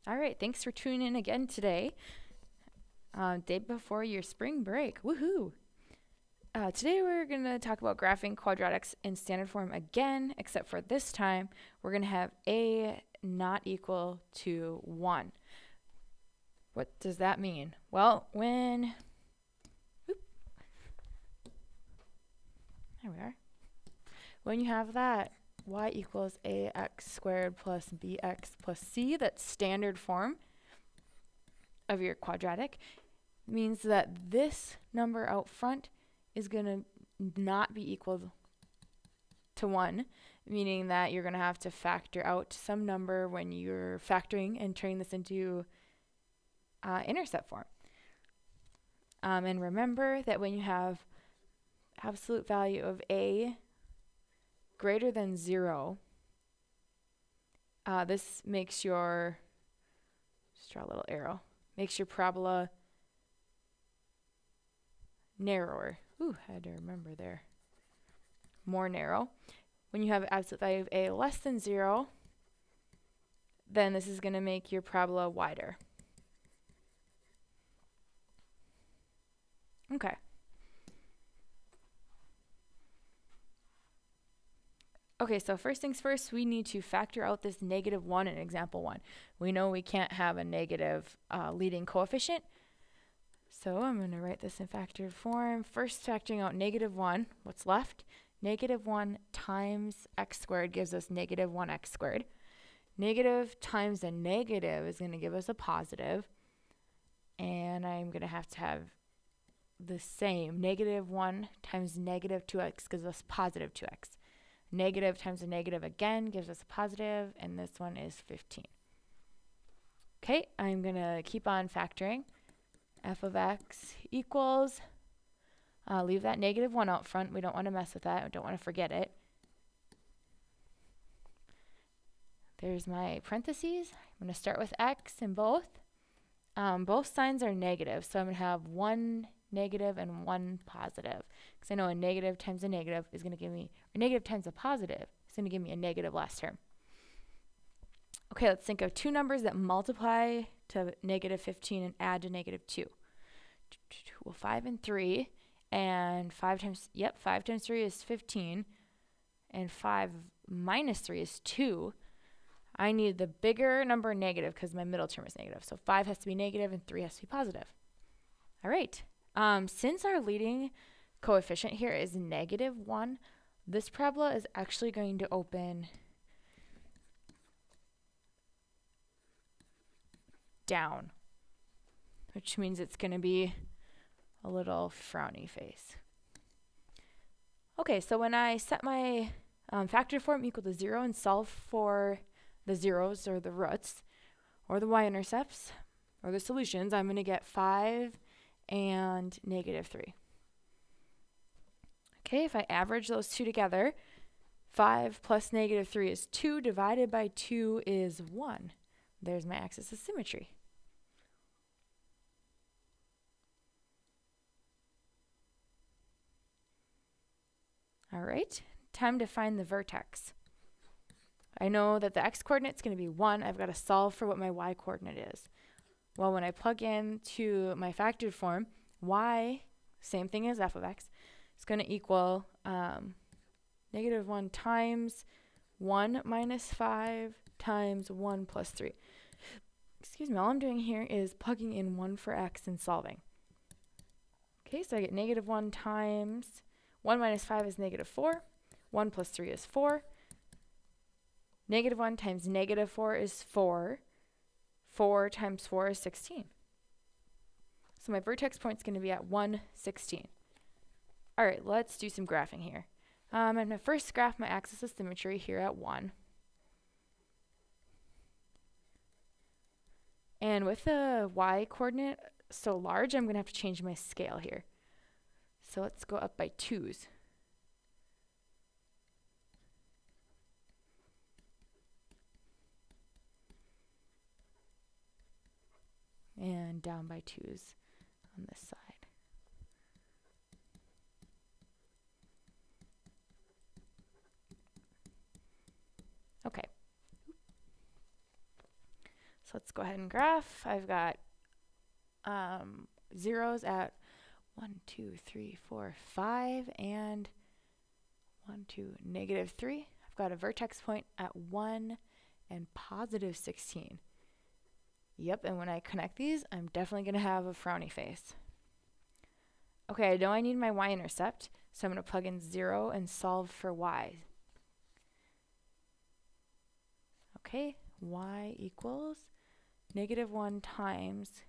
All right, thanks for tuning in again today. Day before your spring break. Woohoo! Today we're going to talk about graphing quadratics in standard form again, except for this time we're going to have a not equal to 1. What does that mean? Well, there we are. When you have that y equals ax squared plus bx plus c, that's standard form of your quadratic, means that this number out front is going to not be equal to 1, meaning that you're going to have to factor out some number when you're factoring and turning this into intercept form. And remember that when you have absolute value of a greater than 0, this makes your, just draw a little arrow, makes your parabola narrower. Ooh, I had to remember there. More narrow. When you have absolute value of a less than 0, then this is going to make your parabola wider. Okay. Okay, so first things first, we need to factor out this -1 in example 1. We know we can't have a negative leading coefficient, so I'm going to write this in factored form. First, factoring out -1, what's left? -1 times x squared gives us -1x squared. Negative times a negative is going to give us a positive, and I'm going to have the same. -1 times -2x gives us positive 2x. Negative times a negative again gives us a positive, and this one is 15. Okay, I'm going to keep on factoring. F of x equals, leave that -1 out front. We don't want to mess with that. We don't want to forget it. There's my parentheses. I'm going to start with x in both. Both signs are negative, so I'm going to have 1 negative and 1 positive, because I know a negative times a negative is going to give me, or negative times a positive is going to give me a negative last term. Okay, let's think of two numbers that multiply to -15 and add to -2. Well, 5 and 3, and 5 times 3 is 15, and 5 minus 3 is 2. I need the bigger number negative because my middle term is negative. So 5 has to be negative and 3 has to be positive. All right. Since our leading coefficient here is -1, this parabola is actually going to open down, which means it's going to be a little frowny face. Okay, so when I set my factor form equal to 0 and solve for the zeros or the roots or the y-intercepts or the solutions, I'm going to get 5 and -3. Okay, if I average those two together, 5 plus -3 is 2, divided by 2 is 1. There's my axis of symmetry. All right, time to find the vertex. I know that the x-coordinate is going to be 1. I've got to solve for what my y-coordinate is. Well, when I plug in to my factored form, y, same thing as f of x, is going to equal -1 times 1 minus 5 times 1 plus 3. Excuse me, all I'm doing here is plugging in 1 for x and solving. Okay, so I get -1 times 1 minus 5 is -4. 1 plus 3 is 4. -1 times -4 is 4. 4 times 4 is 16. So my vertex point is going to be at 1, 16. All right, let's do some graphing here. I'm going to first graph my axis of symmetry here at 1. And with the y-coordinate so large, I'm going to have to change my scale here. So let's go up by 2's. And down by 2's on this side. Okay. So let's go ahead and graph. I've got zeros at 1, 2, 3, 4, 5, and 1, 2, -3. I've got a vertex point at 1 and +16. Yep, and when I connect these, I'm definitely going to have a frowny face. Okay, I know I need my y-intercept, so I'm going to plug in 0 and solve for y. Okay, y equals -1 times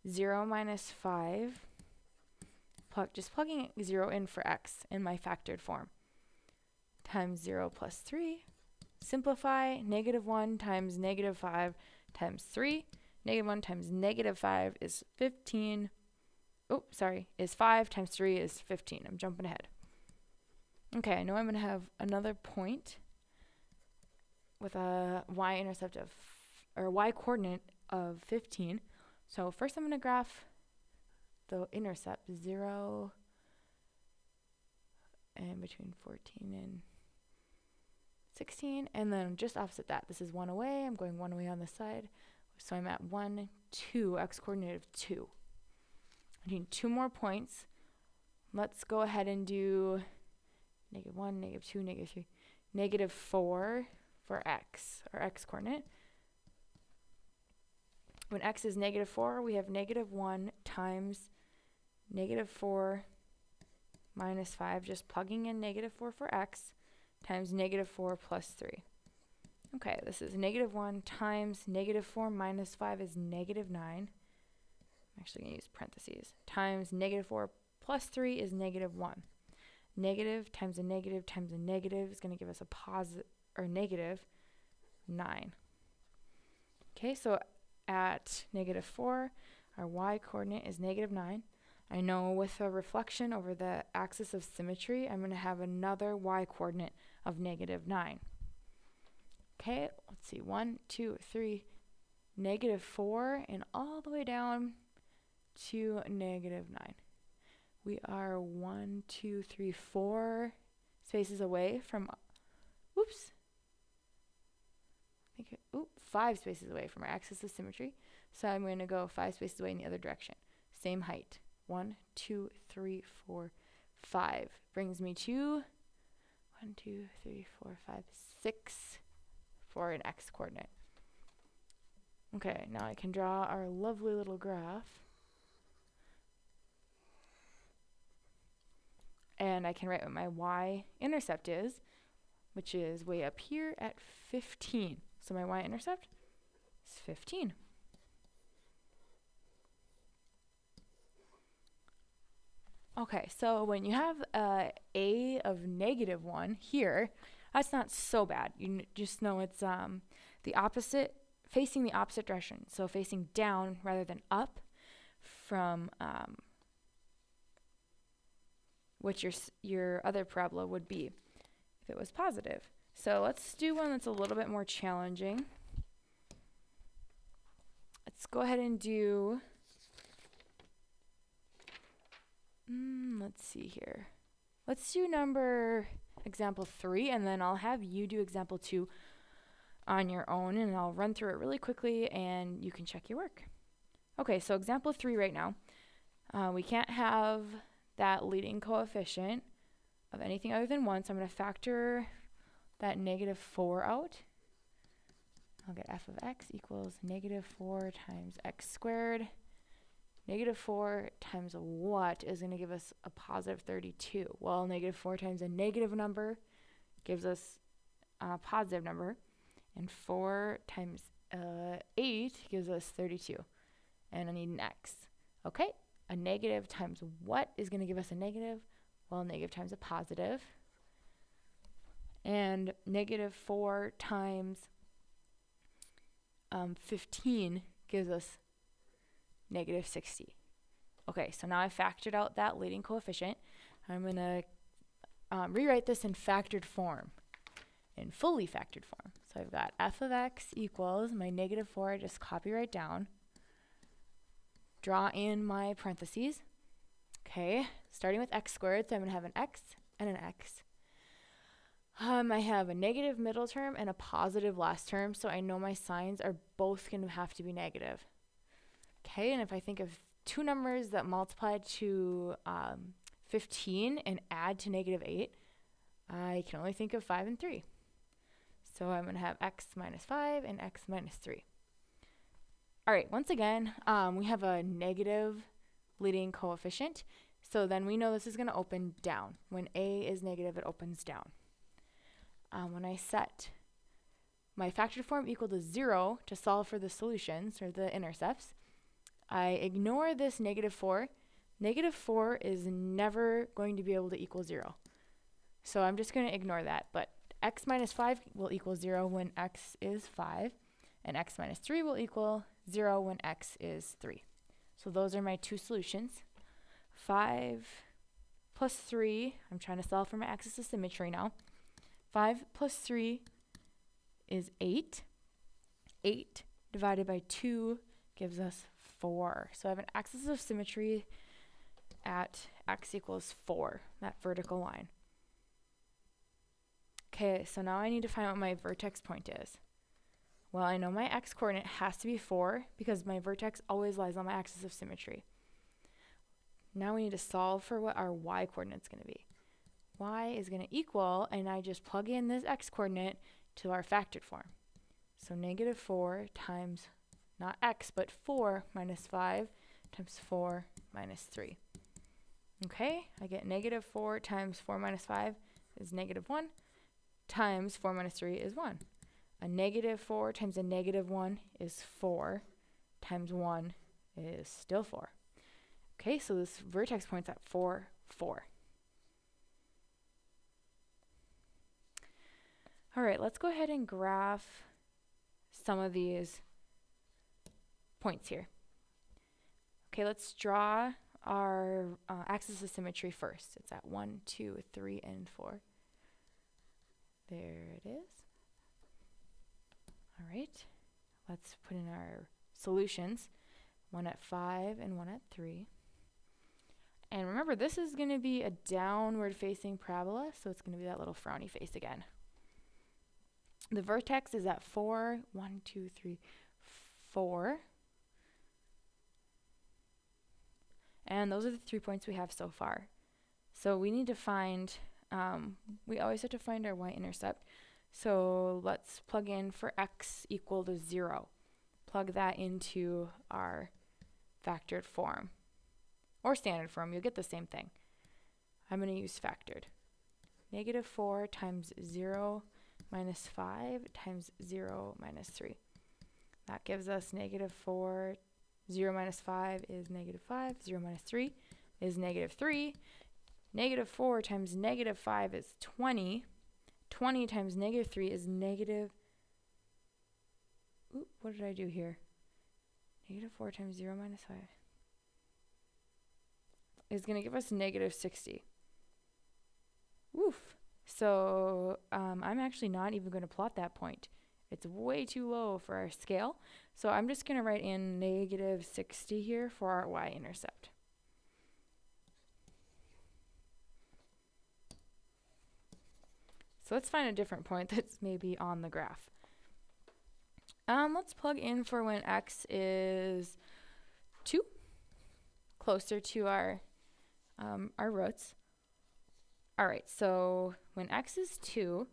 0 minus 5, just plugging 0 in for x in my factored form, times 0 plus 3. Simplify, -1 times -5 times 3. -1 times -5 is 15. Oh, sorry, is 5 times 3 is 15. I'm jumping ahead. Okay, I know I'm going to have another point with a y-intercept of, or y-coordinate of 15. So first I'm going to graph the intercept, 0 and between 14 and 16, and then just opposite that. This is 1 away. I'm going 1 away on this side. So I'm at 1, 2, x-coordinate of 2. I need 2 more points. Let's go ahead and do -1, -2, -3, -4 for x, or x-coordinate. When x is -4, we have -1 times -4 minus 5, just plugging in -4 for x, times -4 plus 3. Okay, this is -1 times -4 minus 5 is -9. I'm actually going to use parentheses. Times -4 plus 3 is -1. Negative times a negative times a negative is going to give us a positive, or -9. Okay, so at -4, our y-coordinate is -9. I know with a reflection over the axis of symmetry, I'm going to have another y-coordinate of -9. Okay, let's see, 1, 2, 3, -4, and all the way down to -9. We are 1, 2, 3, 4 spaces away from, oops, 5 spaces away from our axis of symmetry. So I'm going to go 5 spaces away in the other direction. Same height. 1, 2, 3, 4, 5. Brings me to 1, 2, 3, 4, 5, 6 for an x-coordinate. Okay, now I can draw our lovely little graph. And I can write what my y-intercept is, which is way up here at 15. So my y-intercept is 15. Okay, so when you have a of -1 here, that's not so bad. You just know it's the opposite, facing the opposite direction. So facing down rather than up from what your other parabola would be if it was positive. So let's do one that's a little bit more challenging. Let's go ahead and do, let's see here. Let's do example 3, and then I'll have you do example 2 on your own, and I'll run through it really quickly, and you can check your work. Okay, so example 3 right now. We can't have that leading coefficient of anything other than 1, so I'm going to factor that -4 out. I'll get f of x equals -4 times x squared. -4 times what is going to give us a positive 32? Well, -4 times a negative number gives us a positive number, and 4 times 8 gives us 32. And I need an x. Okay, a negative times what is going to give us a negative? Well, negative times a positive. And -4 times 15 gives us -60. Okay, so now I factored out that leading coefficient. I'm going to rewrite this in factored form, in fully factored form. So I've got f of x equals my -4, I just copy right down. Draw in my parentheses. Okay, starting with x squared, so I'm going to have an x and an x. I have a negative middle term and a positive last term, so I know my signs are both going to have to be negative. Okay, and if I think of two numbers that multiply to 15 and add to negative 8, I can only think of 5 and 3. So I'm going to have x minus 5 and x minus 3. All right, once again, we have a negative leading coefficient. So then we know this is going to open down. When a is negative, it opens down. When I set my factored form equal to 0 to solve for the solutions, or the intercepts, I ignore this negative 4. Negative 4 is never going to be able to equal 0. So I'm just going to ignore that. But x minus 5 will equal 0 when x is 5. And x minus 3 will equal 0 when x is 3. So those are my two solutions. 5 plus 3, I'm trying to solve for my axis of symmetry now. 5 plus 3 is 8. 8 divided by 2 gives us 4. So I have an axis of symmetry at x equals 4, that vertical line. Okay, so now I need to find out what my vertex point is. Well, I know my x coordinate has to be 4 because my vertex always lies on my axis of symmetry. Now we need to solve for what our y coordinate is going to be. Y is going to equal, and I just plug in this x coordinate to our factored form. So negative 4 times, not x, but 4 minus 5 times 4 minus 3. Okay, I get negative 4 times 4 minus 5 is negative 1, times 4 minus 3 is 1. A negative 4 times a negative 1 is 4, times 1 is still 4. Okay, so this vertex point's at 4, 4. All right, let's go ahead and graph some of these points here. Okay, let's draw our axis of symmetry first. It's at 1, 2, 3, and 4. There it is. All right, let's put in our solutions. One at 5 and one at 3. And remember, this is going to be a downward facing parabola, so it's going to be that little frowny face again. The vertex is at 4, 1, 2, 3, 4. And those are the 3 points we have so far. So we need to find, we always have to find our y-intercept. So let's plug in for x equal to 0. Plug that into our factored form. Or standard form, you'll get the same thing. I'm going to use factored. Negative 4 times 0 minus 5 times 0 minus 3. That gives us negative 4. 0 minus 5 is negative 5. 0 minus 3 is negative 3. Negative 4 times negative 5 is 20. 20 times negative 3 is negative... Ooh, what did I do here? Negative 4 times 0 minus 5 is going to give us negative 60. Woof. So I'm actually not even going to plot that point. It's way too low for our scale. So I'm just going to write in negative 60 here for our y-intercept. So let's find a different point that's maybe on the graph. Let's plug in for when x is 2, closer to our roots. All right, so when x is 2,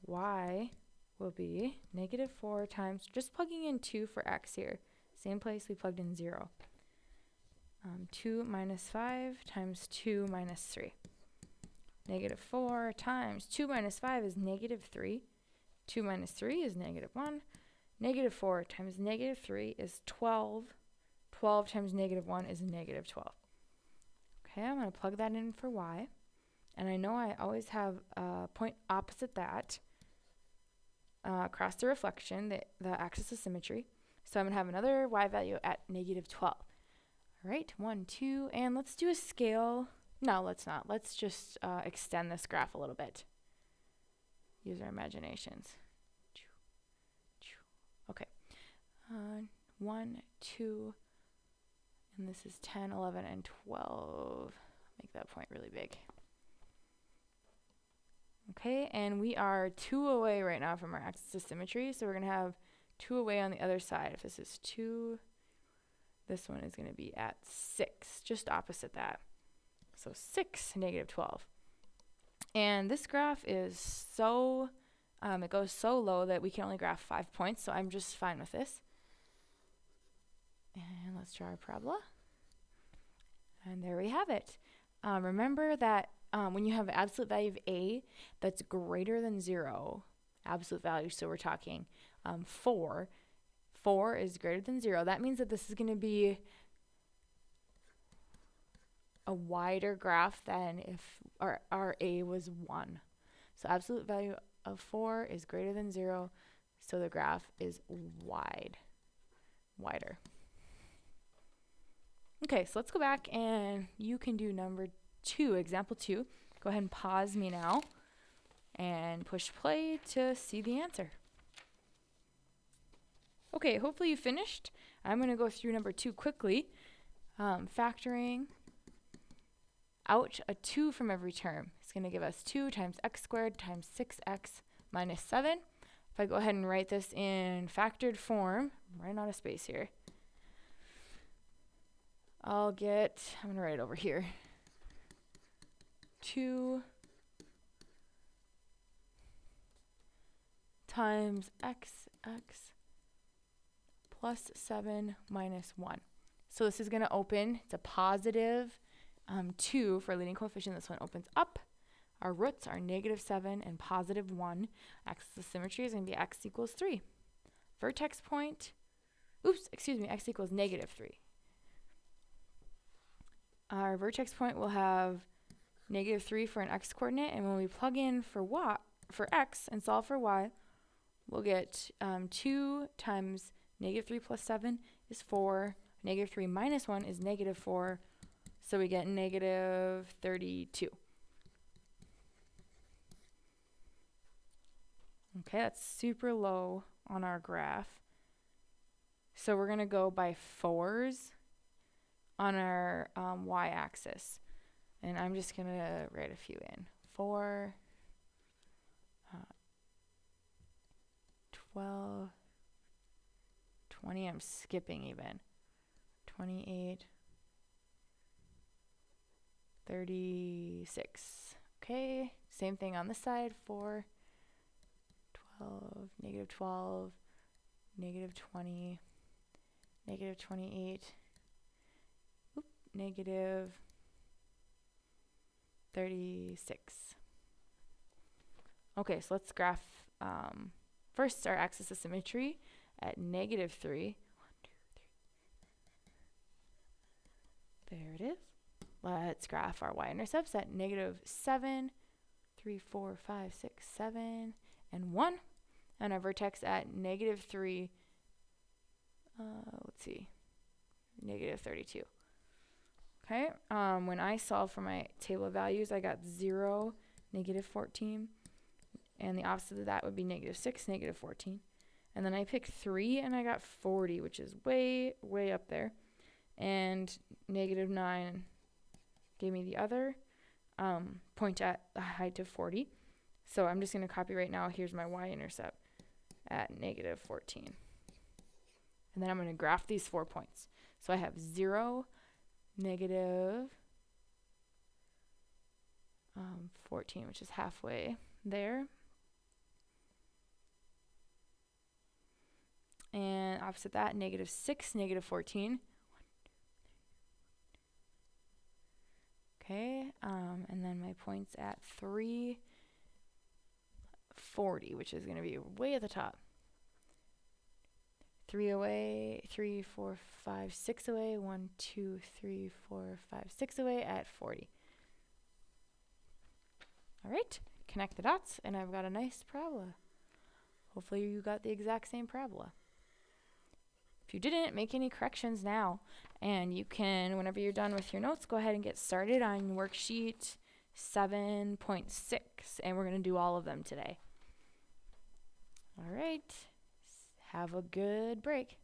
y will be negative 4 times, just plugging in 2 for x here, same place we plugged in 0. 2 minus 5 times 2 minus 3. Negative 4 times 2 minus 5 is negative 3. 2 minus 3 is negative 1. Negative 4 times negative 3 is 12. 12 times negative 1 is negative 12. Okay, I'm going to plug that in for y. And I know I always have a point opposite that across the reflection, the axis of symmetry. So I'm going to have another y value at negative 12. All right, 1, 2, and let's do a scale. No, let's not. Let's just extend this graph a little bit. Use our imaginations. Okay. 1, 2, and this is 10, 11, and 12. Make that point really big. Okay, and we are 2 away right now from our axis of symmetry, so we're going to have 2 away on the other side. If this is 2, this one is going to be at 6, just opposite that. So 6, negative 12. And this graph is so, it goes so low that we can only graph 5 points, so I'm just fine with this. And let's draw our parabola. And there we have it. Remember that when you have an absolute value of a that's greater than 0, absolute value, so we're talking 4 is greater than 0. That means that this is going to be a wider graph than if our a was 1. So absolute value of 4 is greater than 0, so the graph is wider. Okay, so let's go back and you can do number 2, example 2. Go ahead and pause me now and push play to see the answer. Okay, hopefully you finished. I'm going to go through number 2 quickly. Factoring out a 2 from every term. It's going to give us 2 times x squared times 6x minus 7. If I go ahead and write this in factored form, I'm running out of space here. I'm going to write it over here. 2 times x plus 7 minus 1. So this is going to open. It's a positive 2 for a leading coefficient. This one opens up. Our roots are negative 7 and positive 1. Axis of symmetry is going to be x equals 3. Vertex point, x equals negative 3. Our vertex point will have negative 3 for an x coordinate, and when we plug in for x and solve for y, we'll get 2 times negative 3 plus 7 is 4. Negative 3 minus 1 is negative 4, so we get negative 32. Okay, that's super low on our graph. So we're going to go by 4s on our y-axis. And I'm just going to write a few in. 4, 12, 20, I'm skipping even. 28, 36. Okay, same thing on this side. 4, 12, negative 12, negative 20, negative 28, negative 36. Okay, so let's graph first our axis of symmetry at negative 3. 1, 2, 3. There it is. Let's graph our y-intercepts at negative 7, 3, 4, 5, 6, 7, and 1. And our vertex at negative 3, let's see, negative 32. Okay, when I solved for my table of values, I got 0, negative 14, and the opposite of that would be negative 6, negative 14. And then I picked 3, and I got 40, which is way, way up there. And negative 9 gave me the other point at a height of 40. So I'm just going to copy right now. Here's my y-intercept at negative 14. And then I'm going to graph these 4 points. So I have 0, negative 14, which is halfway there. And opposite that, negative 6, negative 14. Okay, and then my points at 3, 40, which is going to be way at the top. 3 away, 3, 4, 5, 6 away, 1, 2, 3, 4, 5, 6 away at 40. All right, connect the dots, and I've got a nice parabola. Hopefully you got the exact same parabola. If you didn't, make any corrections now, and you can, whenever you're done with your notes, go ahead and get started on worksheet 7.6, and we're going to do all of them today. All right, have a good break.